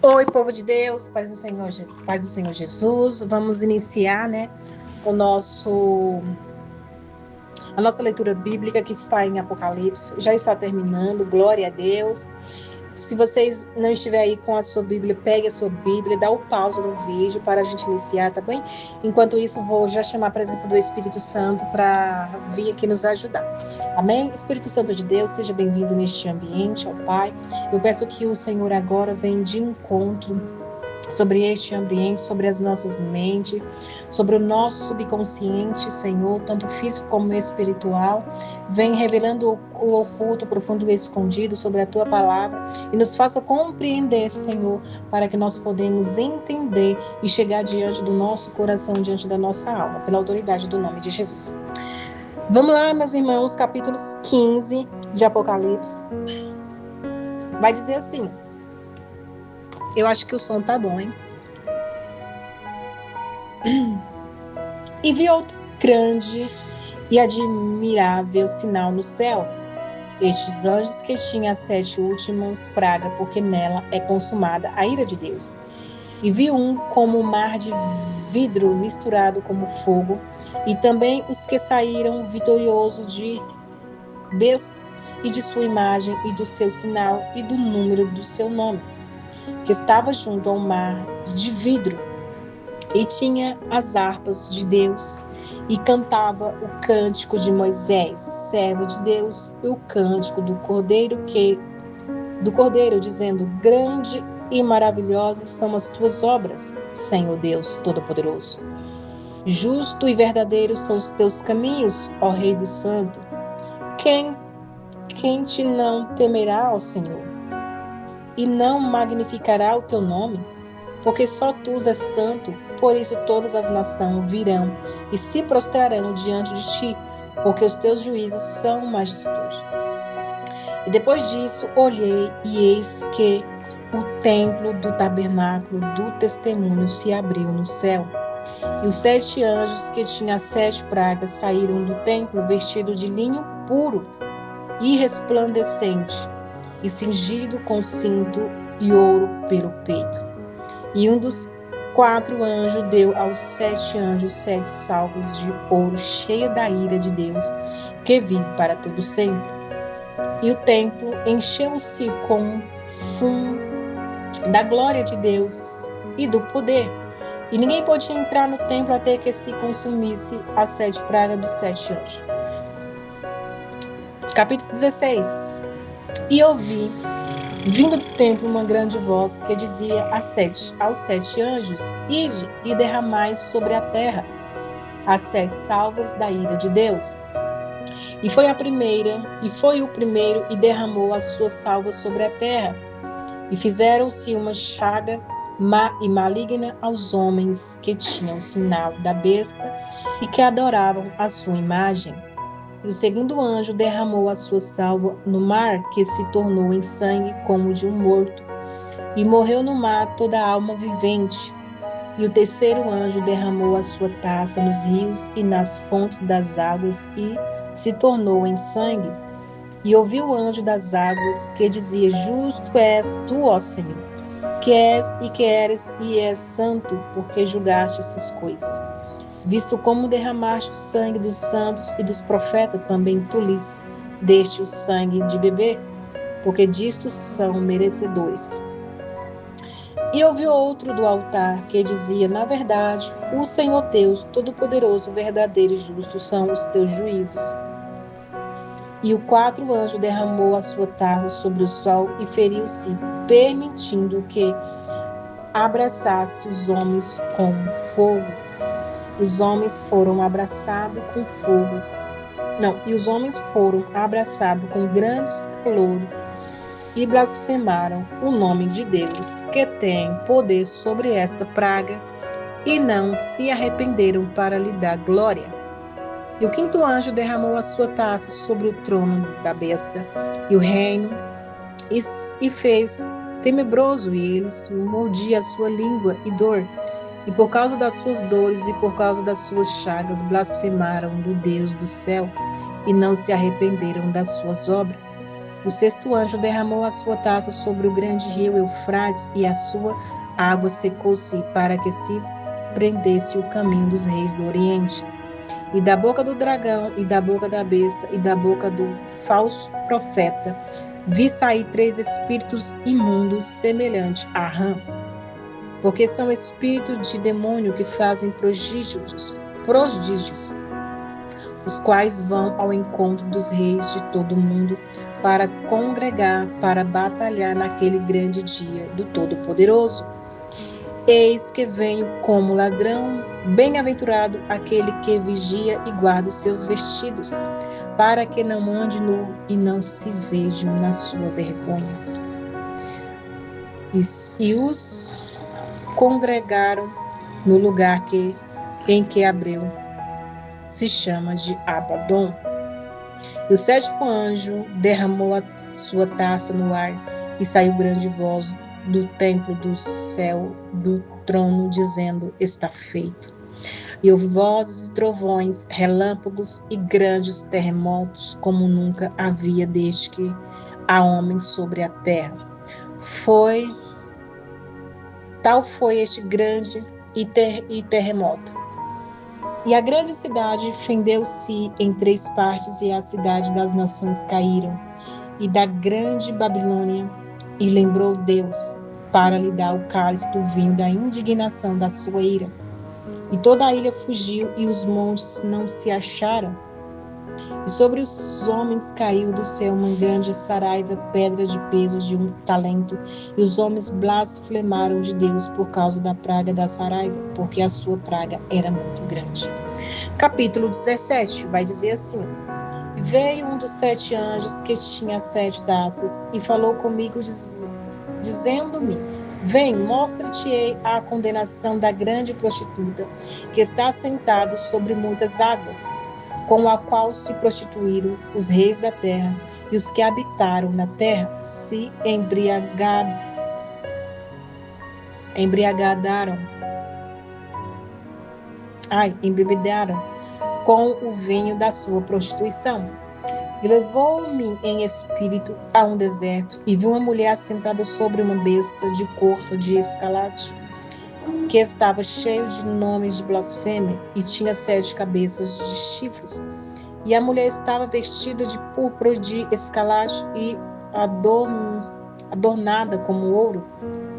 Oi, povo de Deus, paz do Senhor Jesus. Vamos iniciar, o nosso a nossa leitura bíblica que está em Apocalipse. Já está terminando. Glória a Deus. Se vocês não estiverem aí com a sua Bíblia, pegue a sua Bíblia, dá o pausa no vídeo para a gente iniciar, tá bem? Enquanto isso, vou já chamar a presença do Espírito Santo para vir aqui nos ajudar. Amém? Espírito Santo de Deus, seja bem-vindo neste ambiente, ó Pai. Eu peço que o Senhor agora venha de encontro sobre este ambiente, sobre as nossas mentes, sobre o nosso subconsciente, Senhor, tanto físico como espiritual. Vem revelando o oculto, o profundo e o escondido sobre a Tua palavra e nos faça compreender, Senhor, para que nós podemos entender e chegar diante do nosso coração, diante da nossa alma, pela autoridade do nome de Jesus. Vamos lá, meus irmãos, capítulos 15 de Apocalipse. Vai dizer assim. Eu acho que o som tá bom, hein? E vi outro grande e admirável sinal no céu. Estes anjos que tinham as 7 últimas pragas, porque nela é consumada a ira de Deus. E vi um como um mar de vidro misturado como fogo, e também os que saíram vitoriosos de besta e de sua imagem e do seu sinal e do número do seu nome, que estava junto ao mar de vidro, e tinha as harpas de Deus, e cantava o cântico de Moisés, servo de Deus, e o cântico do Cordeiro, dizendo: grande e maravilhosas são as tuas obras, Senhor Deus Todo-Poderoso. Justo e verdadeiro são os teus caminhos, ó Rei do Santo. Quem te não temerá, ó Senhor, e não magnificará o teu nome? Porque só tu és santo, por isso todas as nações virão e se prostrarão diante de ti, porque os teus juízos são majestosos. E depois disso olhei, e eis que o templo do tabernáculo do testemunho se abriu no céu. E os 7 anjos que tinham as 7 pragas saíram do templo vestidos de linho puro e resplandecente, e cingido com cinto e ouro pelo peito. E um dos 4 anjos deu aos 7 anjos 7 salvas de ouro, cheia da ira de Deus, que vive para todo sempre. E o templo encheu-se com fumo da glória de Deus e do poder. E ninguém podia entrar no templo até que se consumisse as 7 pragas dos 7 anjos. Capítulo 16. E ouvi, vindo do templo, uma grande voz que dizia aos 7 anjos: ide e derramai sobre a terra as 7 salvas da ira de Deus. E foi o primeiro e derramou as suas salvas sobre a terra. E fizeram-se uma chaga má e maligna aos homens que tinham o sinal da besta e que adoravam a sua imagem. E o segundo anjo derramou a sua salva no mar, que se tornou em sangue como de um morto, e morreu no mar toda a alma vivente. E o terceiro anjo derramou a sua taça nos rios e nas fontes das águas, e se tornou em sangue. E ouvi o anjo das águas, que dizia: justo és tu, ó Senhor, que és santo, porque julgaste essas coisas. Visto como derramaste o sangue dos santos e dos profetas, também tu lhes deste o sangue de beber, porque disto são merecedores. E ouvi outro do altar, que dizia: na verdade, o Senhor Deus Todo-Poderoso, verdadeiro e justo são os teus juízos. E o 4 anjo derramou a sua taça sobre o sol e feriu-se, permitindo que abraçasse os homens com fogo. Os homens foram abraçados com fogo. E os homens foram abraçados com grandes calores e blasfemaram o nome de Deus, que tem poder sobre esta praga, e não se arrependeram para lhe dar glória. E o 5º anjo derramou a sua taça sobre o trono da besta e o reino, e fez tenebroso, e eles mordia a sua língua e dor. E por causa das suas dores e por causa das suas chagas, blasfemaram do Deus do céu e não se arrependeram das suas obras. O sexto anjo derramou a sua taça sobre o grande rio Eufrates, e a sua água secou-se, para que se prendesse o caminho dos reis do Oriente. E da boca do dragão, e da boca da besta, e da boca do falso profeta, vi sair 3 espíritos imundos, semelhantes a rã, porque são espíritos de demônio que fazem prodígios, os quais vão ao encontro dos reis de todo o mundo, para congregar, para batalhar naquele grande dia do Todo-Poderoso. Eis que venho como ladrão, bem-aventurado aquele que vigia e guarda os seus vestidos, para que não ande nu e não se vejam na sua vergonha. E os congregaram no lugar em que Abreu se chama de Abaddon. E o sétimo anjo derramou a sua taça no ar, e saiu grande voz do templo do céu, do trono, dizendo: está feito. E houve vozes e trovões, relâmpagos e grandes terremotos, como nunca havia desde que há homens sobre a terra. Tal foi este grande terremoto. E a grande cidade fendeu-se em 3 partes, e a cidade das nações caíram, e da grande Babilônia, e lembrou Deus para lhe dar o cálice do vinho da indignação da sua ira. E toda a ilha fugiu, e os montes não se acharam. E sobre os homens caiu do céu uma grande saraiva, pedra de peso de 1 talento, e os homens blasfemaram de Deus por causa da praga da saraiva, porque a sua praga era muito grande. Capítulo 17 vai dizer assim: veio um dos 7 anjos que tinha 7 taças, e falou comigo, dizendo-me: vem, mostra-te-ei a condenação da grande prostituta, que está sentado sobre muitas águas, com a qual se prostituíram os reis da terra, e os que habitaram na terra se embebedaram com o vinho da sua prostituição. E levou-me em espírito a um deserto, e vi uma mulher assentada sobre uma besta de cor de escarlate, que estava cheio de nomes de blasfêmia, e tinha 7 cabeças de chifres. E a mulher estava vestida de púrpura de escarlate e adornada como ouro,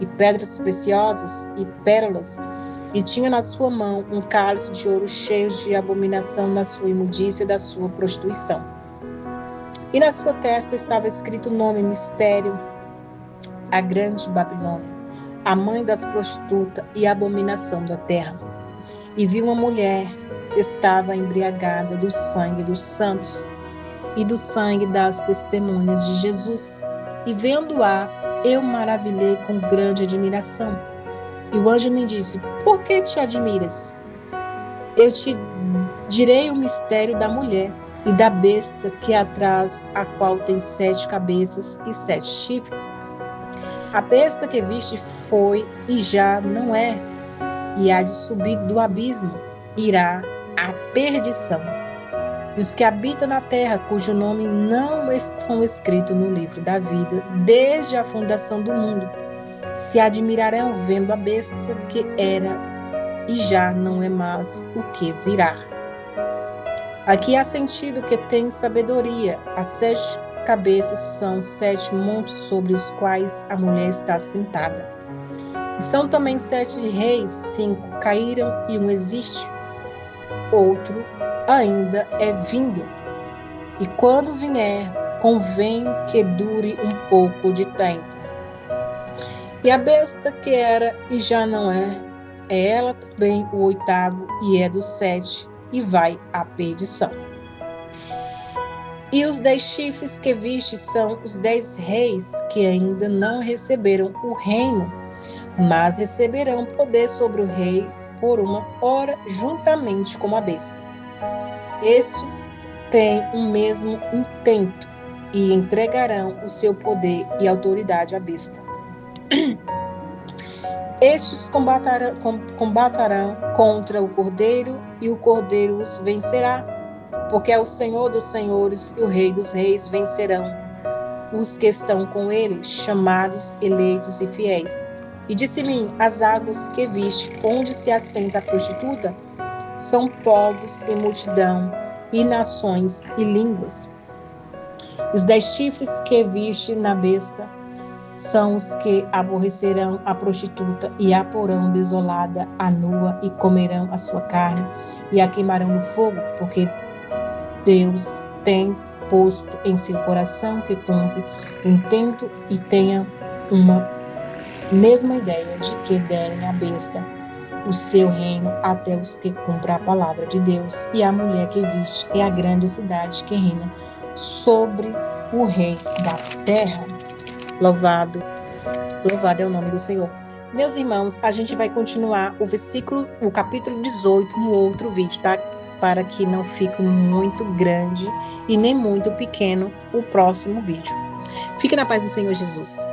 e pedras preciosas e pérolas, e tinha na sua mão um cálice de ouro cheio de abominação da sua imundícia e da sua prostituição. E na sua testa estava escrito o nome: Mistério, a grande Babilônia, a mãe das prostitutas e a abominação da terra. E vi uma mulher que estava embriagada do sangue dos santos e do sangue das testemunhas de Jesus. E vendo-a, eu maravilhei com grande admiração. E o anjo me disse: por que te admiras? Eu te direi o mistério da mulher e da besta que atrás, a qual tem 7 cabeças e 7 chifres. A besta que viste foi e já não é, e há de subir do abismo, irá à perdição. E os que habitam na terra, cujo nome não estão escrito no livro da vida, desde a fundação do mundo, se admirarão vendo a besta que era e já não é mais o que virá. Aqui há sentido que tem sabedoria. As 7 cabeças são 7 montes sobre os quais a mulher está sentada. E são também 7 reis, 5 caíram e um existe, outro ainda é vindo. E quando vier, convém que dure um pouco de tempo. E a besta que era e já não é ela também o 8º, e é dos 7, e vai à perdição. E os 10 chifres que viste são os 10 reis que ainda não receberam o reino, mas receberão poder sobre o rei por uma hora, juntamente com a besta. Estes têm o mesmo intento e entregarão o seu poder e autoridade à besta. Estes combaterão contra o Cordeiro, e o Cordeiro os vencerá, porque é o Senhor dos senhores e o Rei dos reis vencerão. os que estão com ele, chamados, eleitos e fiéis. E disse-me: as águas que viste, onde se assenta a prostituta, são povos e multidão, e nações e línguas. Os 10 chifres que viste na besta são os que aborrecerão a prostituta e a porão desolada, a nua, e comerão a sua carne, e a queimarão no fogo, porque Deus tem posto em seu coração que cumpre o intento e tenha uma mesma ideia de que derem à besta o seu reino até os que cumprem a palavra de Deus. E a mulher que viste é a grande cidade que reina sobre o rei da terra. Louvado é o nome do Senhor. Meus irmãos, a gente vai continuar o capítulo 18 no outro vídeo, tá? Para que não fique muito grande e nem muito pequeno o próximo vídeo. Fique na paz do Senhor Jesus.